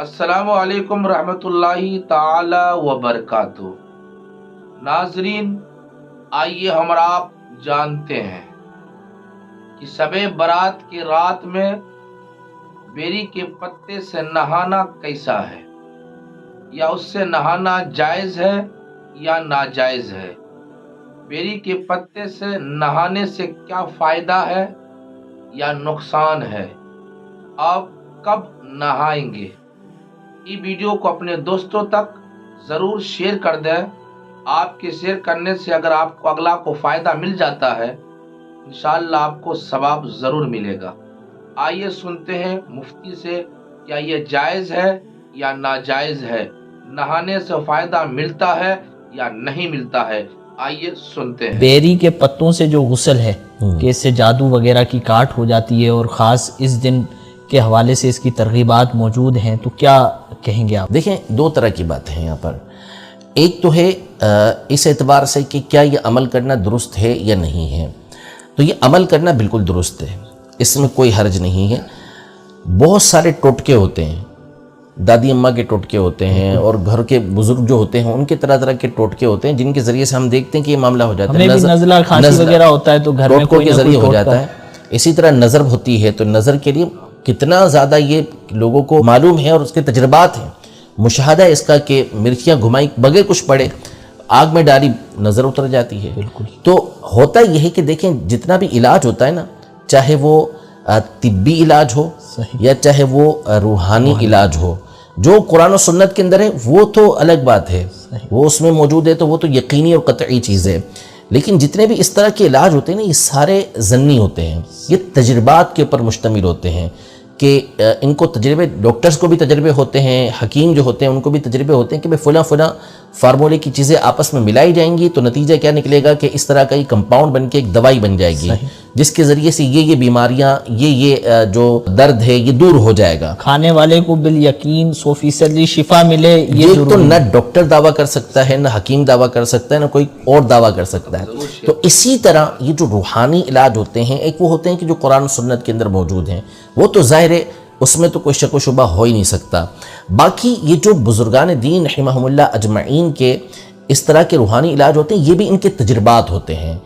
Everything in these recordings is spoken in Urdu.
السلام علیکم رحمۃ اللہ تعالی وبرکاتہ۔ ناظرین، آئیے ہم آپ جانتے ہیں کہ شب برات کی رات میں بیری کے پتے سے نہانا کیسا ہے، یا اس سے نہانا جائز ہے یا ناجائز ہے، بیری کے پتے سے نہانے سے کیا فائدہ ہے یا نقصان ہے، آپ کب نہائیں گے۔ یہ ویڈیو کو اپنے دوستوں تک ضرور شیئر کر دیں۔ آپ کے شیئر کرنے سے اگر آپ کو اگلا کو فائدہ مل جاتا ہے، انشاءاللہ آپ کو ثواب ضرور ملے گا۔ آئیے سنتے ہیں مفتی سے، کیا یہ جائز ہے یا ناجائز ہے، نہانے سے فائدہ ملتا ہے یا نہیں ملتا ہے۔ آئیے سنتے ہیں۔ بیری کے پتوں سے جو غسل ہے کہ اس سے جادو وغیرہ کی کاٹ ہو جاتی ہے، اور خاص اس دن کے حوالے سے اس کی ترغیبات موجود ہیں، تو کیا کہیں گے آپ؟ دیکھیں، دو طرح کی بات ہے یہاں پر۔ ایک تو ہے اس اعتبار سے کہ کیا یہ عمل کرنا درست ہے یا نہیں ہے، تو یہ عمل کرنا بالکل درست ہے، اس میں کوئی حرج نہیں ہے۔ بہت سارے ٹوٹکے ہوتے ہیں، دادی اماں کے ٹوٹکے ہوتے ہیں، اور گھر کے بزرگ جو ہوتے ہیں ان کے طرح طرح کے ٹوٹکے ہوتے ہیں، جن کے ذریعے سے ہم دیکھتے ہیں کہ یہ معاملہ ہو جاتا ہے۔ ہمیں بھی نزلہ کھانسی وغیرہ ہوتا ہے تو گھر میں ٹوٹکوں کوئی کے نہ کوئی ذریعے ہو ٹوٹکا۔ جاتا ہے۔ اسی طرح نظر ہوتی ہے، تو نظر کے لیے کتنا زیادہ یہ لوگوں کو معلوم ہے، اور اس کے تجربات ہیں، مشاہدہ اس کا کہ مرچیاں گھمائی بغیر کچھ پڑے، آگ میں ڈالی نظر اتر جاتی ہے۔ بالکل۔ تو ہوتا یہ ہے کہ دیکھیں، جتنا بھی علاج ہوتا ہے نا، چاہے وہ طبی علاج ہو یا چاہے وہ روحانی علاج ہو، جو قرآن و سنت کے اندر ہے وہ تو الگ بات ہے، وہ اس میں موجود ہے، تو وہ تو یقینی اور قطعی چیز ہے۔ لیکن جتنے بھی اس طرح کے علاج ہوتے ہیں نا، یہ سارے ضمنی ہوتے ہیں، یہ تجربات کے اوپر مشتمل ہوتے ہیں، کہ ان کو تجربے، ڈاکٹرز کو بھی تجربے ہوتے ہیں، حکیم جو ہوتے ہیں ان کو بھی تجربے ہوتے ہیں کہ فلاں فلاں فارمولے کی چیزیں آپس میں ملائی جائیں گی تو نتیجہ کیا نکلے گا کہ اس طرح کا یہ کمپاؤنڈ بن کے ایک دوائی بن جائے گی، جس کے ذریعے سے یہ بیماریاں، یہ جو درد ہے یہ دور ہو جائے گا۔ کھانے والے کو بالیقین 100% شفا ملے، یہ یہ تو ضروری نہ ڈاکٹر دعویٰ کر سکتا ہے، نہ حکیم دعویٰ کر سکتا ہے، نہ کوئی اور دعویٰ کر سکتا ہے۔ تو اسی طرح یہ جو روحانی علاج ہوتے ہیں، ایک وہ ہوتے ہیں کہ جو قرآن و سنت کے اندر موجود ہیں، وہ تو ظاہر ہے اس میں تو کوئی شک و شبہ ہو ہی نہیں سکتا۔ باقی یہ جو بزرگان دین رحمہم اللہ اجمعین کے اس طرح کے روحانی علاج ہوتے ہیں، یہ بھی ان کے تجربات ہوتے ہیں،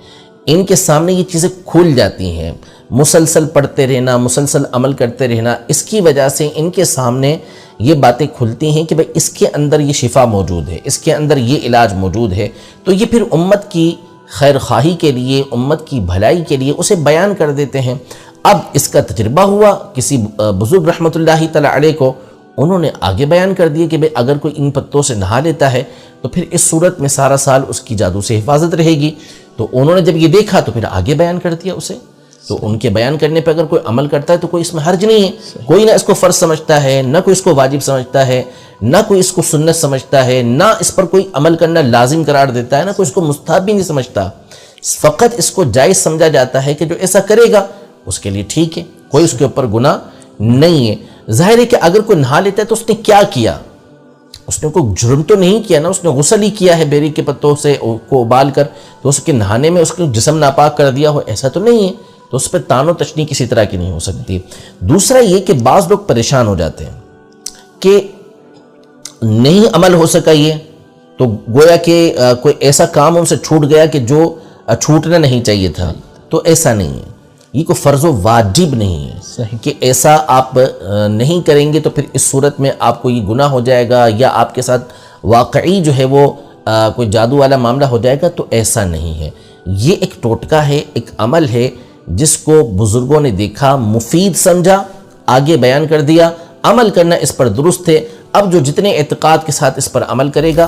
ان کے سامنے یہ چیزیں کھل جاتی ہیں، مسلسل پڑھتے رہنا، مسلسل عمل کرتے رہنا، اس کی وجہ سے ان کے سامنے یہ باتیں کھلتی ہیں کہ بھئی اس کے اندر یہ شفا موجود ہے، اس کے اندر یہ علاج موجود ہے، تو یہ پھر امت کی خیر خواہی کے لیے، امت کی بھلائی کے لیے اسے بیان کر دیتے ہیں۔ اب اس کا تجربہ ہوا کسی بزرگ رحمۃ اللہ تعالی علیہ کو، انہوں نے آگے بیان کر دیا کہ بھئی اگر کوئی ان پتوں سے نہا لیتا ہے تو پھر اس صورت میں سارا سال اس کی جادو سے حفاظت رہے گی۔ تو انہوں نے جب یہ دیکھا تو پھر آگے بیان کر دیا اسے۔ تو ان کے بیان کرنے پہ اگر کوئی عمل کرتا ہے تو کوئی اس میں حرج نہیں ہے، کوئی نہ اس کو فرض سمجھتا ہے، نہ کوئی اس کو واجب سمجھتا ہے، نہ کوئی اس کو سنت سمجھتا ہے، نہ اس پر کوئی عمل کرنا لازم قرار دیتا ہے، نہ کوئی اس کو مستحب بھی نہیں سمجھتا، فقط اس کو جائز سمجھا جاتا ہے کہ جو ایسا کرے گا اس کے لیے ٹھیک ہے، کوئی اس کے اوپر گناہ نہیں ہے۔ ظاہر ہے کہ اگر کوئی نہا لیتا ہے تو اس نے کیا کیا؟ اس نے کوئی جرم تو نہیں کیا نا، اس نے غسل ہی کیا ہے بیری کے پتوں سے کو ابال کر، تو اس کے نہانے میں اس کے جسم ناپاک کر دیا ہو، ایسا تو نہیں ہے، تو اس پہ تان و تشنیع کسی طرح کی نہیں ہو سکتی۔ دوسرا یہ کہ بعض لوگ پریشان ہو جاتے ہیں کہ نہیں عمل ہو سکا یہ، تو گویا کہ کوئی ایسا کام ان سے چھوٹ گیا کہ جو چھوٹنا نہیں چاہیے تھا، تو ایسا نہیں ہے، یہ کوئی فرض و واجب نہیں ہے کہ ایسا آپ نہیں کریں گے تو پھر اس صورت میں آپ کو یہ گناہ ہو جائے گا، یا آپ کے ساتھ واقعی جو ہے وہ کوئی جادو والا معاملہ ہو جائے گا، تو ایسا نہیں ہے۔ یہ ایک ٹوٹکا ہے، ایک عمل ہے جس کو بزرگوں نے دیکھا، مفید سمجھا، آگے بیان کر دیا، عمل کرنا اس پر درست ہے۔ اب جو جتنے اعتقاد کے ساتھ اس پر عمل کرے گا